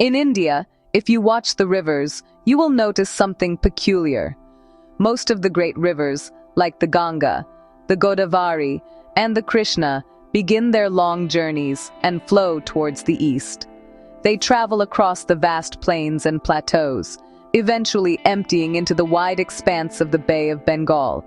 In India, if you watch the rivers, you will notice something peculiar. Most of the great rivers, like the Ganga, the Godavari, and the Krishna, begin their long journeys and flow towards the east. They travel across the vast plains and plateaus, eventually emptying into the wide expanse of the Bay of Bengal.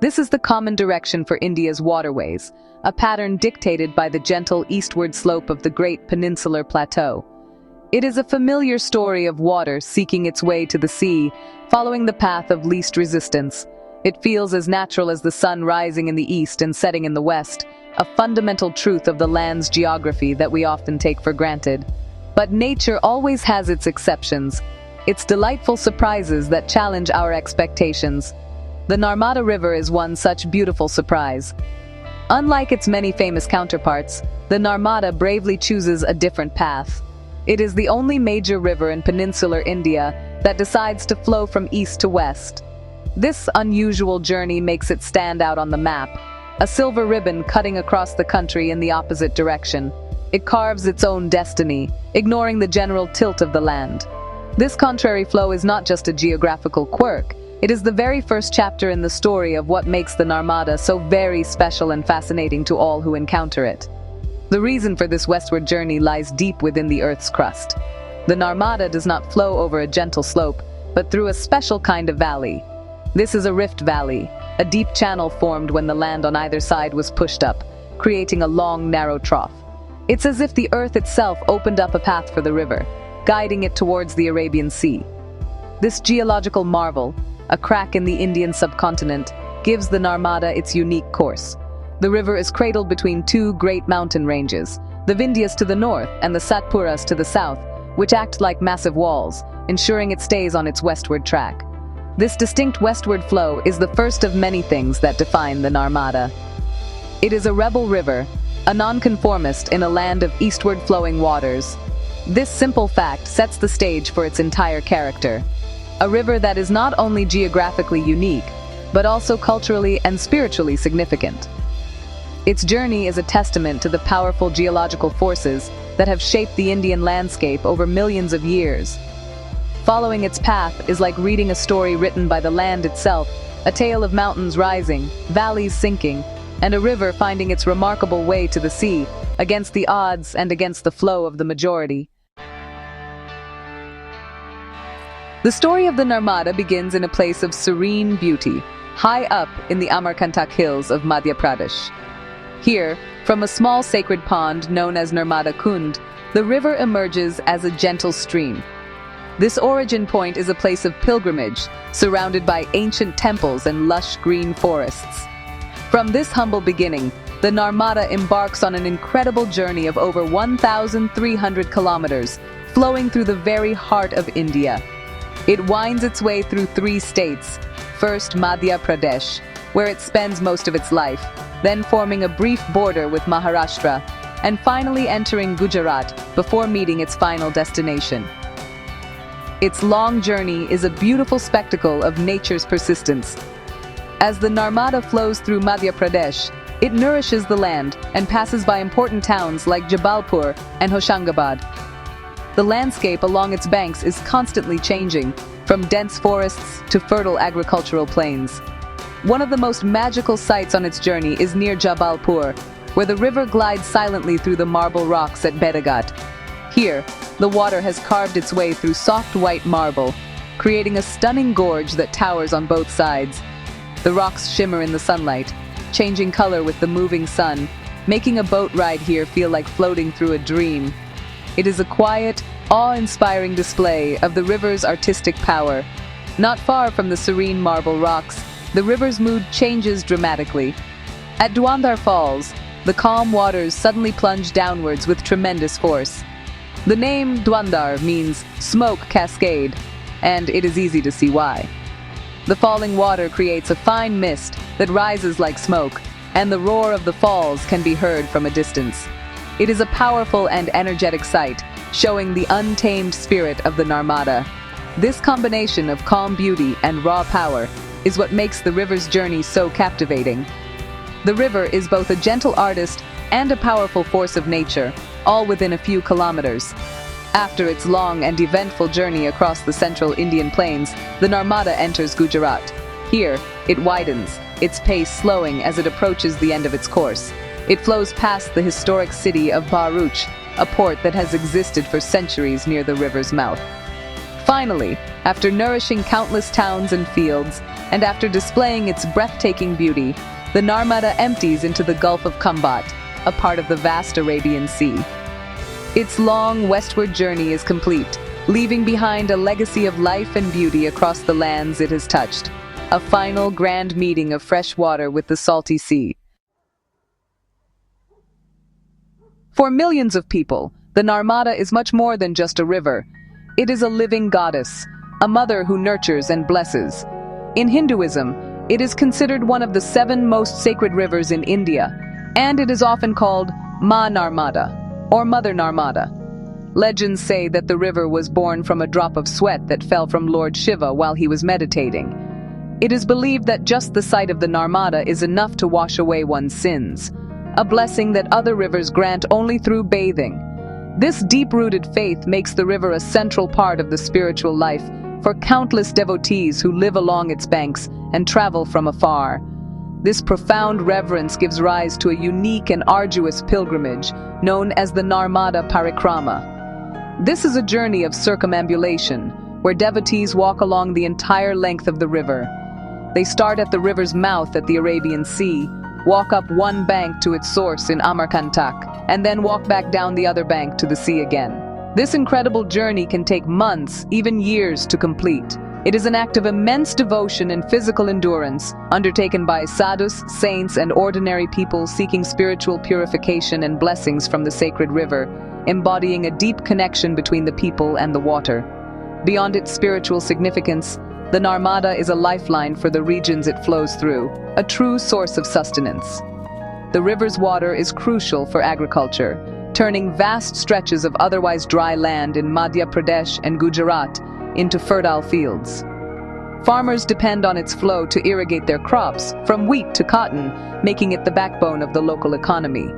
This is the common direction for India's waterways, a pattern dictated by the gentle eastward slope of the Great Peninsular Plateau. It is a familiar story of water seeking its way to the sea, following the path of least resistance. It feels as natural as the sun rising in the east and setting in the west, a fundamental truth of the land's geography that we often take for granted. But nature always has its exceptions, its delightful surprises that challenge our expectations. The Narmada River is one such beautiful surprise. Unlike its many famous counterparts, the Narmada bravely chooses a different path. It is the only major river in peninsular India that decides to flow from east to west. This unusual journey makes it stand out on the map, a silver ribbon cutting across the country in the opposite direction. It carves its own destiny, ignoring the general tilt of the land. This contrary flow is not just a geographical quirk, it is the very first chapter in the story of what makes the Narmada so very special and fascinating to all who encounter it. The reason for this westward journey lies deep within the Earth's crust. The Narmada does not flow over a gentle slope, but through a special kind of valley. This is a rift valley, a deep channel formed when the land on either side was pushed up, creating a long, narrow trough. It's as if the Earth itself opened up a path for the river, guiding it towards the Arabian Sea. This geological marvel, a crack in the Indian subcontinent, gives the Narmada its unique course. The river is cradled between two great mountain ranges, the Vindhyas to the north and the Satpuras to the south, which act like massive walls, ensuring it stays on its westward track. This distinct westward flow is the first of many things that define the Narmada. It is a rebel river, a nonconformist in a land of eastward-flowing waters. This simple fact sets the stage for its entire character. A river that is not only geographically unique, but also culturally and spiritually significant. Its journey is a testament to the powerful geological forces that have shaped the Indian landscape over millions of years. Following its path is like reading a story written by the land itself, a tale of mountains rising, valleys sinking, and a river finding its remarkable way to the sea, against the odds and against the flow of the majority. The story of the Narmada begins in a place of serene beauty, high up in the Amarkantak hills of Madhya Pradesh. Here, from a small sacred pond known as Narmada Kund, the river emerges as a gentle stream. This origin point is a place of pilgrimage, surrounded by ancient temples and lush green forests. From this humble beginning, the Narmada embarks on an incredible journey of over 1,300 kilometers, flowing through the very heart of India. It winds its way through three states, first Madhya Pradesh, where it spends most of its life, then forming a brief border with Maharashtra, and finally entering Gujarat before meeting its final destination. Its long journey is a beautiful spectacle of nature's persistence. As the Narmada flows through Madhya Pradesh, it nourishes the land and passes by important towns like Jabalpur and Hoshangabad. The landscape along its banks is constantly changing, from dense forests to fertile agricultural plains. One of the most magical sights on its journey is near Jabalpur, where the river glides silently through the marble rocks at Bedagat. Here, the water has carved its way through soft white marble, creating a stunning gorge that towers on both sides. The rocks shimmer in the sunlight, changing color with the moving sun, making a boat ride here feel like floating through a dream. It is a quiet, awe-inspiring display of the river's artistic power. Not far from the serene marble rocks, the river's mood changes dramatically. At Dhuandhar Falls, the calm waters suddenly plunge downwards with tremendous force. The name Dhuandhar means smoke cascade, and it is easy to see why. The falling water creates a fine mist that rises like smoke, and the roar of the falls can be heard from a distance. It is a powerful and energetic sight, showing the untamed spirit of the Narmada. This combination of calm beauty and raw power is what makes the river's journey so captivating. The river is both a gentle artist and a powerful force of nature, all within a few kilometers. After its long and eventful journey across the central Indian plains, the Narmada enters Gujarat. Here, it widens, its pace slowing as it approaches the end of its course. It flows past the historic city of Bharuch, a port that has existed for centuries near the river's mouth. Finally, after nourishing countless towns and fields, and after displaying its breathtaking beauty, the Narmada empties into the Gulf of Khambat, a part of the vast Arabian Sea. Its long westward journey is complete, leaving behind a legacy of life and beauty across the lands it has touched. A final grand meeting of fresh water with the salty sea. For millions of people, the Narmada is much more than just a river. It is a living goddess, a mother who nurtures and blesses. In Hinduism, it is considered one of the 7 most sacred rivers in India, and it is often called Ma Narmada, or Mother Narmada. Legends say that the river was born from a drop of sweat that fell from Lord Shiva while he was meditating. It is believed that just the sight of the Narmada is enough to wash away one's sins, a blessing that other rivers grant only through bathing. This deep-rooted faith makes the river a central part of the spiritual life for countless devotees who live along its banks and travel from afar. This profound reverence gives rise to a unique and arduous pilgrimage known as the Narmada Parikrama. This is a journey of circumambulation, where devotees walk along the entire length of the river. They start at the river's mouth at the Arabian Sea, walk up one bank to its source in Amarkantak, and then walk back down the other bank to the sea again. This incredible journey can take months, even years, to complete. It is an act of immense devotion and physical endurance, undertaken by sadhus, saints, and ordinary people seeking spiritual purification and blessings from the sacred river, embodying a deep connection between the people and the water. Beyond its spiritual significance, the Narmada is a lifeline for the regions it flows through, a true source of sustenance. The river's water is crucial for agriculture, turning vast stretches of otherwise dry land in Madhya Pradesh and Gujarat into fertile fields. Farmers depend on its flow to irrigate their crops, from wheat to cotton, making it the backbone of the local economy.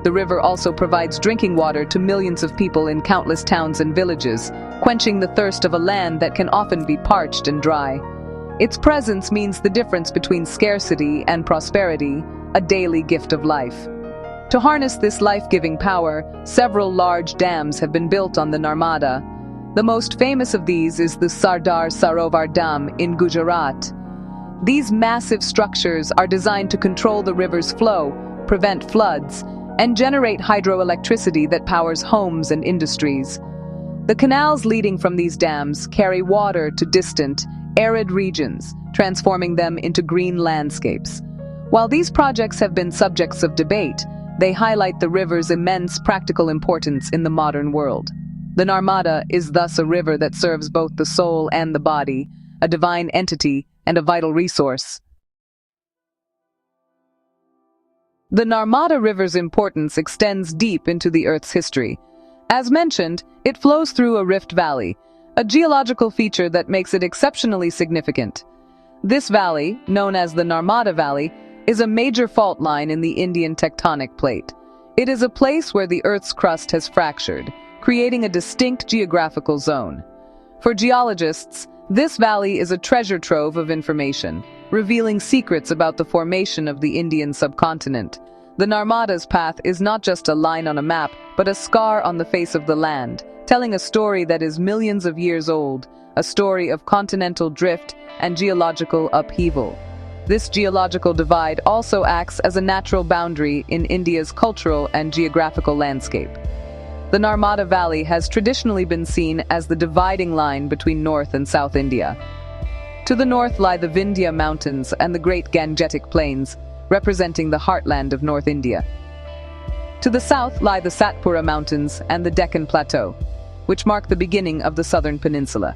The river also provides drinking water to millions of people in countless towns and villages, quenching the thirst of a land that can often be parched and dry. Its presence means the difference between scarcity and prosperity, a daily gift of life. To harness this life-giving power, several large dams have been built on the Narmada. The most famous of these is the Sardar Sarovar Dam in Gujarat. These massive structures are designed to control the river's flow, prevent floods, and generate hydroelectricity that powers homes and industries. The canals leading from these dams carry water to distant, arid regions, transforming them into green landscapes. While these projects have been subjects of debate, they highlight the river's immense practical importance in the modern world. The Narmada is thus a river that serves both the soul and the body, a divine entity and a vital resource. The Narmada River's importance extends deep into the Earth's history. As mentioned, it flows through a rift valley, a geological feature that makes it exceptionally significant. This valley, known as the Narmada Valley, is a major fault line in the Indian tectonic plate. It is a place where the Earth's crust has fractured, creating a distinct geographical zone. For geologists, this valley is a treasure trove of information, revealing secrets about the formation of the Indian subcontinent. The Narmada's path is not just a line on a map, but a scar on the face of the land, telling a story that is millions of years old, a story of continental drift and geological upheaval. This geological divide also acts as a natural boundary in India's cultural and geographical landscape. The Narmada Valley has traditionally been seen as the dividing line between North and South India. To the north lie the Vindhya Mountains and the Great Gangetic Plains, representing the heartland of North India. To the south lie the Satpura Mountains and the Deccan Plateau, which mark the beginning of the southern peninsula.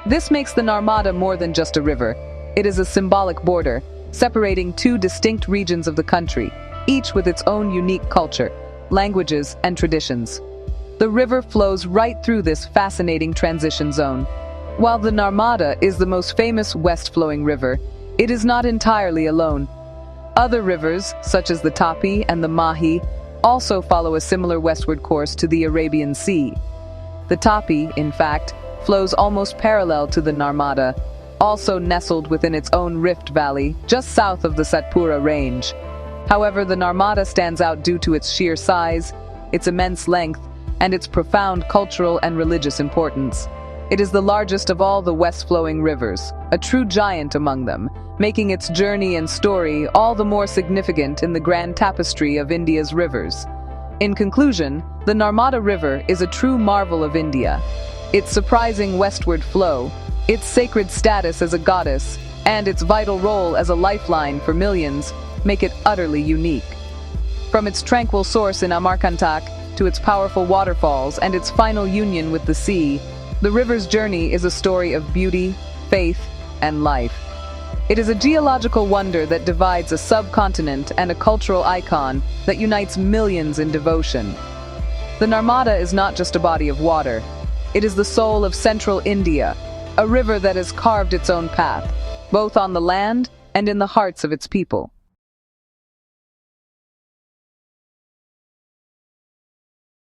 This makes the Narmada more than just a river. It is a symbolic border, separating 2 distinct regions of the country, each with its own unique culture, languages, and traditions. The river flows right through this fascinating transition zone. While the Narmada is the most famous west-flowing river, it is not entirely alone. Other rivers, such as the Tapi and the Mahi, also follow a similar westward course to the Arabian Sea. The Tapi, in fact, flows almost parallel to the Narmada, also nestled within its own rift valley, just south of the Satpura Range. However, the Narmada stands out due to its sheer size, its immense length, and its profound cultural and religious importance. It is the largest of all the west-flowing rivers, a true giant among them, making its journey and story all the more significant in the grand tapestry of India's rivers. In conclusion, the Narmada River is a true marvel of India. Its surprising westward flow, its sacred status as a goddess, and its vital role as a lifeline for millions make it utterly unique. From its tranquil source in Amarkantak to its powerful waterfalls and its final union with the sea, the river's journey is a story of beauty, faith, and life. It is a geological wonder that divides a subcontinent and a cultural icon that unites millions in devotion. The Narmada is not just a body of water. It is the soul of central India, a river that has carved its own path, both on the land and in the hearts of its people.